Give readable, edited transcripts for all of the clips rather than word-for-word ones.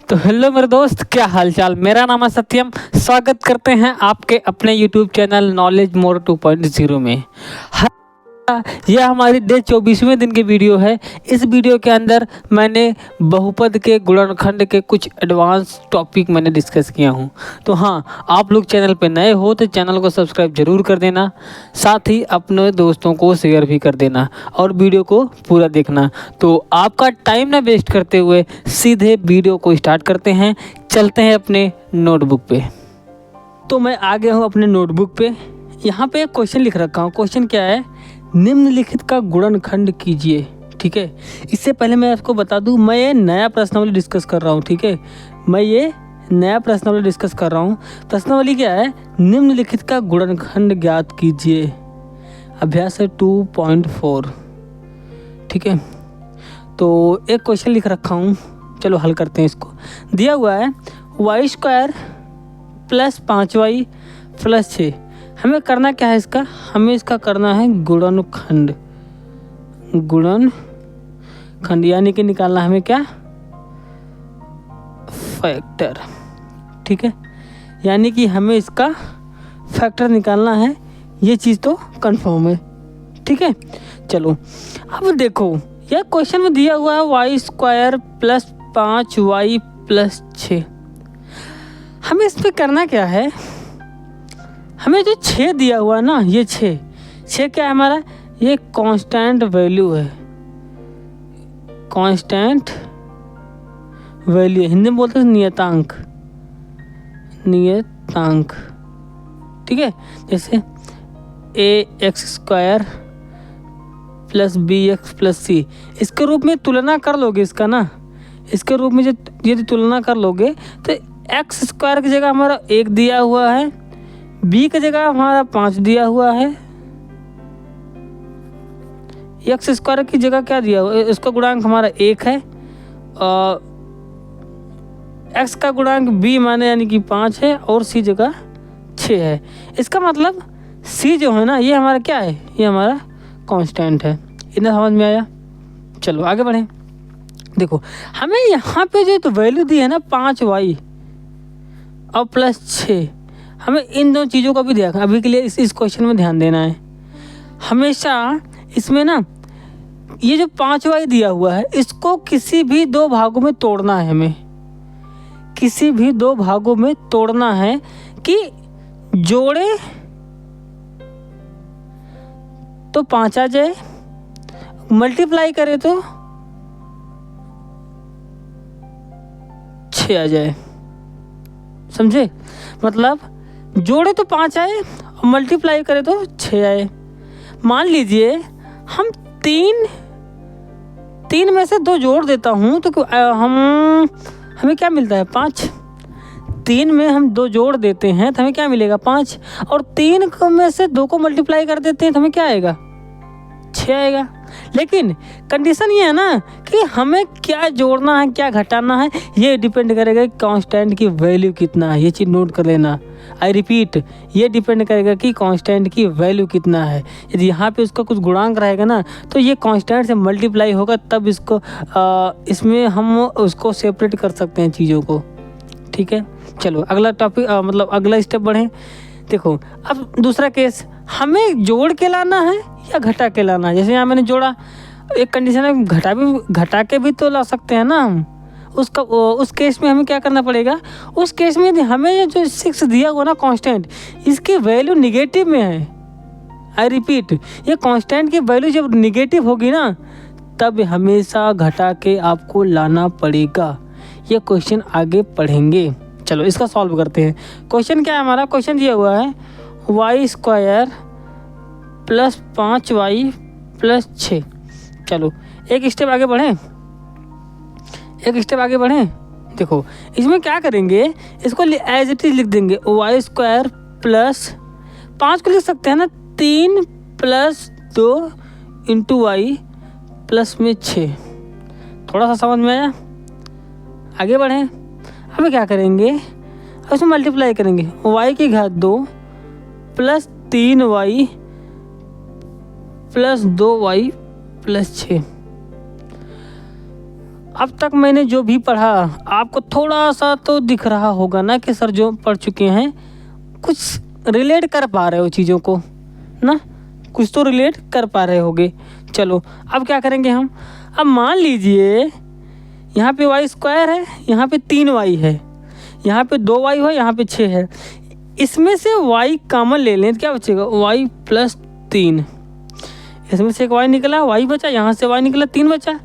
तो हेलो मेरे दोस्त, क्या हालचाल। मेरा नाम है सत्यम। स्वागत करते हैं आपके अपने यूट्यूब चैनल नॉलेज मोर 2.0 में। यह हमारी डे 24वें दिन की वीडियो है। इस वीडियो के अंदर मैंने बहुपद के गुणनखंड के कुछ एडवांस टॉपिक मैंने डिस्कस किया हूँ। तो हाँ, आप लोग चैनल पे नए हो तो चैनल को सब्सक्राइब जरूर कर देना, साथ ही अपने दोस्तों को शेयर भी कर देना और वीडियो को पूरा देखना। तो आपका टाइम ना वेस्ट करते हुए सीधे वीडियो को स्टार्ट करते हैं। चलते हैं अपने नोटबुक पे। तो मैं आ गया हूँ अपने नोटबुक पे। यहाँ पे एक क्वेश्चन लिख रखा हूँ। क्वेश्चन क्या है? निम्नलिखित का गुणनखंड कीजिए। ठीक है, इससे पहले मैं आपको बता दूं, मैं ये नया प्रश्नावली डिस्कस कर रहा हूँ। ठीक है, मैं ये नया प्रश्नावली डिस्कस कर रहा हूँ। प्रश्नावली क्या है? निम्नलिखित का गुणनखंड ज्ञात कीजिए। अभ्यास है 2.4। ठीक है, तो एक क्वेश्चन लिख रखा हूँ, चलो हल करते हैं इसको। दिया हुआ है y² + 5y + 6। हमें करना क्या है इसका? हमें इसका करना है गुणनखंड। गुणनखंड यानी कि निकालना हमें क्या? फैक्टर। ठीक है, यानी कि हमें इसका फैक्टर निकालना है। ये चीज़ तो कंफर्म है। ठीक है, चलो अब देखो, यह क्वेश्चन में दिया हुआ है y² + 5y + 6। हमें इस पर करना क्या है? हमें जो 6 दिया हुआ है ना, ये 6 क्या है हमारा? ये कांस्टेंट वैल्यू है। कांस्टेंट वैल्यू, हिंदी में बोलते हैं नियतांक। नियतांक, ठीक है। जैसे ax² + bx + c, इसके रूप में तुलना कर लोगे इसका ना, इसके रूप में जो यदि तुलना कर लोगे तो x² की जगह हमारा 1 दिया हुआ है, b की जगह हमारा 5 दिया हुआ है, x² की जगह क्या दिया हुआ है? इसका गुणांक हमारा 1 है और x का गुणांक b माने यानी कि 5 है और c जगह 6 है। इसका मतलब c जो है ना, ये हमारा क्या है? ये हमारा कांस्टेंट है। इतना समझ में आया? चलो आगे बढ़ें। देखो, हमें यहाँ पे जो तो वैल्यू दी है ना 5y और +6, हमें इन दो चीज़ों का भी देखना अभी के लिए इस क्वेश्चन में ध्यान देना है। हमेशा इसमें ना ये जो 5y दिया हुआ है, इसको किसी भी 2 भागों में तोड़ना है। हमें किसी भी 2 भागों में तोड़ना है कि जोड़े तो 5 आ जाए, मल्टीप्लाई करे तो 6 आ जाए। समझे? मतलब जोड़े तो 5 आए और मल्टीप्लाई करे तो 6 आए। मान लीजिए हम 3 में से 2 जोड़ देता हूँ तो हमें क्या मिलता है? 5। 3 में हम 2 जोड़ देते हैं तो हमें क्या मिलेगा? 5। और 3 में से 2 को मल्टीप्लाई कर देते हैं तो हमें क्या आएगा? 6 आएगा। लेकिन कंडीशन ये है ना कि हमें क्या जोड़ना है, क्या घटाना है, ये डिपेंड करेगा कि कांस्टेंट की वैल्यू कितना है। ये चीज़ नोट कर लेना। आई रिपीट, ये डिपेंड करेगा कि कांस्टेंट की वैल्यू कितना है। यदि यहाँ पे उसका कुछ गुणांक रहेगा ना, तो ये कांस्टेंट से मल्टीप्लाई होगा, तब इसको इसमें हम उसको सेपरेट कर सकते हैं चीज़ों को। ठीक है, चलो अगला टॉपिक मतलब अगला स्टेप बढ़ें। देखो, अब दूसरा केस, हमें जोड़ के लाना है या घटा के लाना है? जैसे यहाँ मैंने जोड़ा, एक कंडीशन है घटा के भी तो ला सकते हैं ना हम। उस केस में हमें क्या करना पड़ेगा? उस केस में हमें ये जो 6 दिया हुआ ना कांस्टेंट, इसकी वैल्यू निगेटिव में है। आई रिपीट, ये कांस्टेंट की वैल्यू जब निगेटिव होगी ना, तब हमेशा घटा के आपको लाना पड़ेगा। ये क्वेश्चन आगे पढ़ेंगे। चलो इसका सॉल्व करते हैं। क्वेश्चन क्या है हमारा? क्वेश्चन दिया हुआ है y² + 5y + 6। चलो एक स्टेप आगे बढ़ें। देखो, इसमें क्या करेंगे? इसको एज इट इज लिख देंगे। y² + 5 को लिख सकते हैं ना, 3 + 2 × y + में 6। थोड़ा सा समझ में आया? आगे बढ़ें। अब क्या करेंगे? इसमें मल्टीप्लाई करेंगे। y की घात 2 + 3y + 2y + 6। अब तक मैंने जो भी पढ़ा आपको थोड़ा सा तो दिख रहा होगा ना कि सर जो पढ़ चुके हैं कुछ रिलेट कर पा रहे हो चीज़ों को ना, कुछ तो रिलेट कर पा रहे होगे। चलो अब क्या करेंगे हम, अब मान लीजिए यहाँ पे वाई स्क्वायर है, यहाँ पे 3y है, यहाँ पे 2y है, यहाँ पे 6 है। इसमें से y कॉमन ले लें तो क्या बचेगा, y प्लस 3। इसमें से एक y निकला, y बचा, यहाँ से y निकला, 3 बचा।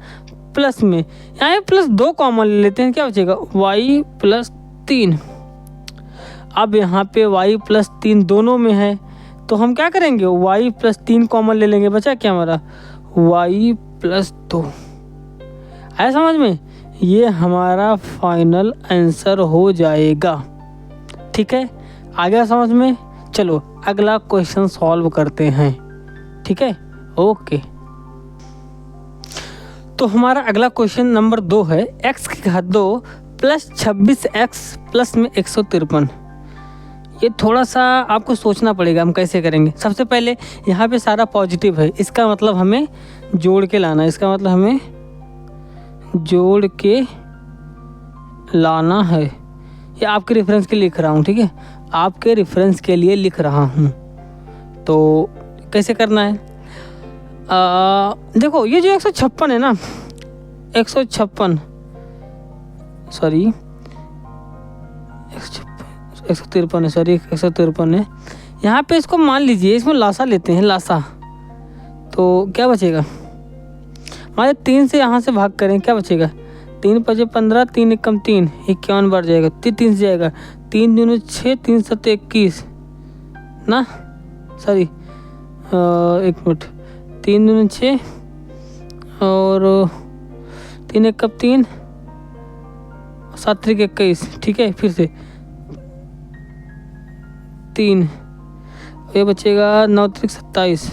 प्लस में यहाँ प्लस 2 कॉमन ले लेते हैं, क्या बचेगा, y प्लस 3। अब यहाँ पे y प्लस 3 दोनों में है तो हम क्या करेंगे, y प्लस 3 कॉमन ले लेंगे, बचा क्या हमारा, y प्लस 2। आया समझ में, ये हमारा फाइनल आंसर हो जाएगा। ठीक है, आ गया समझ में। चलो अगला क्वेश्चन सॉल्व करते हैं। ठीक है, ओके। तो हमारा अगला क्वेश्चन नंबर 2 है, x की घात 2 प्लस 26x प्लस में 153। ये थोड़ा सा आपको सोचना पड़ेगा हम कैसे करेंगे। सबसे पहले यहाँ पे सारा पॉजिटिव है, इसका मतलब हमें जोड़ के लाना है, इसका मतलब हमें जोड़ के लाना है। ये आपके रेफरेंस के लिए लिख रहा हूँ, ठीक है, आपके रेफरेंस के लिए लिख रहा हूँ। तो कैसे करना है, देखो ये जो 156 है ना, 156 सॉरी 153 है, सॉरी 153 है। यहाँ पे इसको मान लीजिए, इसमें लासा लेते हैं, लासा। तो क्या बचेगा, हमारे 3 से यहाँ से भाग करें, क्या बचेगा, 3 5 15, 3 एकम 3, 51 बार जाएगा, 3 से जाएगा, 3 दूनी 6, 3 7 21 ना, सॉरी एक मिनट, 3 दूनी 6 और 3 एकम 3, 7 3 21। ठीक है, फिर से 3, ये बचेगा 9 3 27।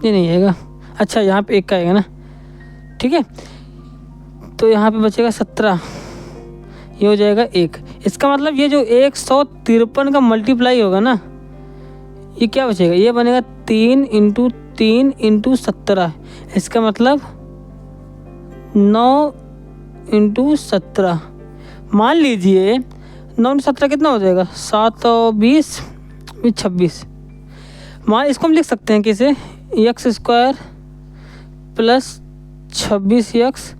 ये नहीं आएगा, अच्छा यहाँ पे 1 का आएगा ना, ठीक है। तो यहाँ पे बचेगा 17, ये हो जाएगा 1। इसका मतलब ये जो 153 का मल्टीप्लाई होगा ना, ये क्या बचेगा, ये बनेगा 3 × 3 × 17। इसका मतलब 9 × 17। मान लीजिए 9 × 17 कितना हो जाएगा, 7 और 20 26। मान इसको हम लिख सकते हैं कैसे, x² प्लस 26x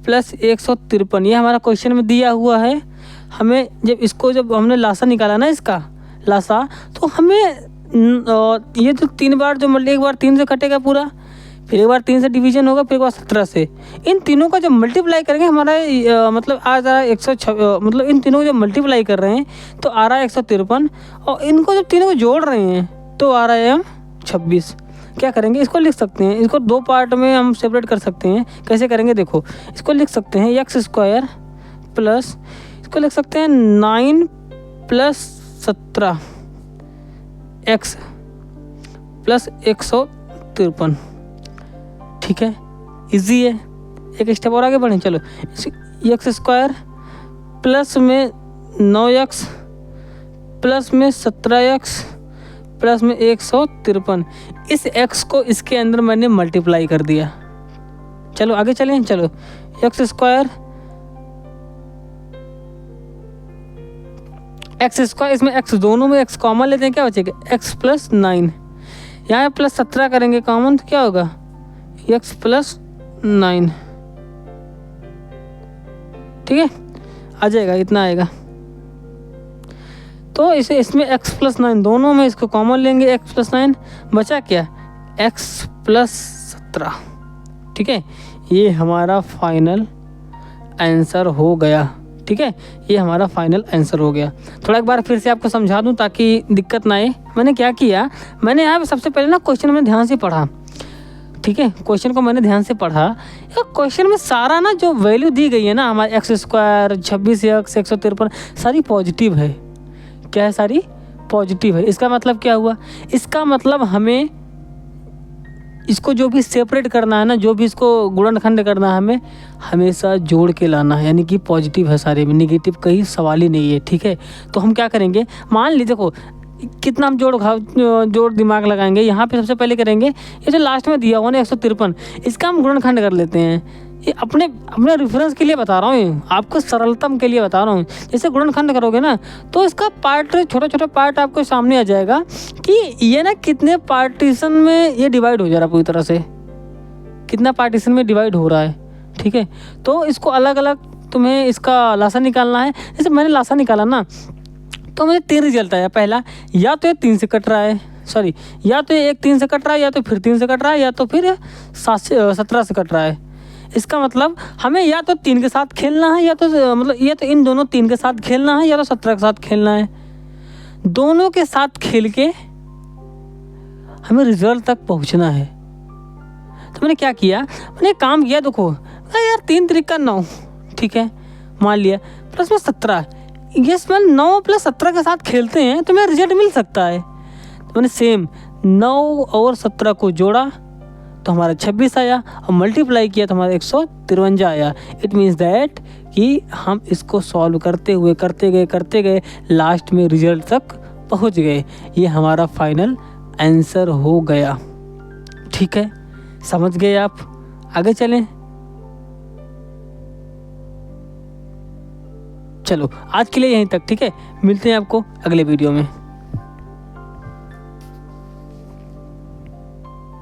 प्लस 153। ये हमारा क्वेश्चन में दिया हुआ है। हमें जब हमने लासा निकाला ना, इसका लासा, तो हमें ये तो 3 बार जो एक बार 3 से कटेगा पूरा, फिर एक बार 3 से डिवीजन होगा, फिर एक बार 17 से। इन तीनों का जब मल्टीप्लाई करेंगे हमारा मतलब आ जा रहा है 106, मतलब इन तीनों को जब मल्टीप्लाई कर रहे हैं तो आ रहा है 153, और इनको जब तीनों को जोड़ रहे हैं तो आ रहा है हम 26। क्या करेंगे, इसको लिख सकते हैं, इसको 2 पार्ट में हम सेपरेट कर सकते हैं। कैसे करेंगे, देखो इसको लिख सकते हैं x² प्लस, इसको लिख सकते हैं 9 + 17 x प्लस 153। ठीक है, इजी है। एक स्टेप और आगे बढ़ें, चलो x² प्लस में 9x प्लस में 17x प्लस में 153। इस x को इसके अंदर मैंने मल्टीप्लाई कर दिया। चलो आगे चलें, चलो x² इसमें x दोनों में x कॉमन लेते हैं, क्या बचेगा, x प्लस 9। यहाँ प्लस 17 करेंगे कॉमन तो क्या होगा, x प्लस 9। ठीक है, आ जाएगा, इतना आएगा। तो इसमें x प्लस 9 दोनों में इसको कॉमन लेंगे, x प्लस 9 बचा क्या, x प्लस 17। ठीक है, ये हमारा फाइनल आंसर हो गया। ठीक है, ये हमारा फाइनल आंसर हो गया। थोड़ा एक बार फिर से आपको समझा दूं ताकि दिक्कत ना आए। मैंने क्या किया, मैंने यहाँ पे सबसे पहले ना क्वेश्चन में ध्यान से पढ़ा। ठीक है, क्वेश्चन को मैंने ध्यान से पढ़ा। क्वेश्चन में सारा ना जो वैल्यू दी गई है ना, हमारे x², 26x, 153 सारी पॉजिटिव है। क्या है, सारी पॉजिटिव है। इसका मतलब क्या हुआ, इसका मतलब हमें इसको जो भी सेपरेट करना है ना, जो भी इसको गुणनखंड करना है, हमें हमेशा जोड़ के लाना है, यानी कि पॉजिटिव है सारे में, नेगेटिव कहीं सवाल ही नहीं है। ठीक है, तो हम क्या करेंगे, मान लीजिए देखो कितना हम जोड़ दिमाग लगाएंगे। यहाँ पे सबसे पहले करेंगे ये जो लास्ट में दिया हुआ ना 153, इसका हम गुणनखंड कर लेते हैं। ये अपने रेफरेंस के लिए बता रहा हूँ, आपको सरलतम के लिए बता रहा हूँ। जैसे गुणनखंड करोगे ना तो इसका पार्ट, छोटा छोटा पार्ट आपको सामने आ जाएगा कि ये ना कितने पार्टीशन में ये डिवाइड हो जा रहा है, पूरी तरह से कितना पार्टीशन में डिवाइड हो रहा है। ठीक है, तो इसको अलग अलग तुम्हें इसका लासा निकालना है। जैसे मैंने लासा निकाला ना तो मुझे 3 रिजल्ट आया। पहला, या तो ये 3 से कट रहा है, सॉरी या तो ये 3 से कट रहा है, या तो फिर 3 से कट रहा है, या तो फिर 17 से कट रहा है। इसका मतलब हमें या तो 3 के साथ खेलना है, या तो मतलब ये तो इन दोनों 3 के साथ खेलना है, या तो 17 के साथ खेलना है। दोनों के साथ खेल के हमें रिजल्ट तक पहुंचना है। तो मैंने क्या किया, मैंने काम किया, देखो यार 3 त्रिका 9, ठीक है, मान लिया, प्लस में 17, यस मैंने 9 + 17 के साथ खेलते हैं तो मेरा रिजल्ट मिल सकता है। तो मैंने सेम 9 और 17 को जोड़ा तो हमारा 26 आया, और मल्टीप्लाई किया तो हमारा 153 आया। इट मीन्स दैट कि हम इसको सॉल्व करते गए लास्ट में रिजल्ट तक पहुंच गए। ये हमारा फाइनल आंसर हो गया। ठीक है, समझ गए आप? आगे चलें। चलो आज के लिए यहीं तक, ठीक है, मिलते हैं आपको अगले वीडियो में।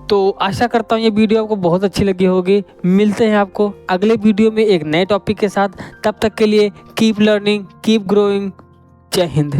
तो आशा करता हूँ ये वीडियो आपको बहुत अच्छी लगी होगी। मिलते हैं आपको अगले वीडियो में एक नए टॉपिक के साथ। तब तक के लिए कीप लर्निंग, कीप ग्रोइंग। जय हिंद।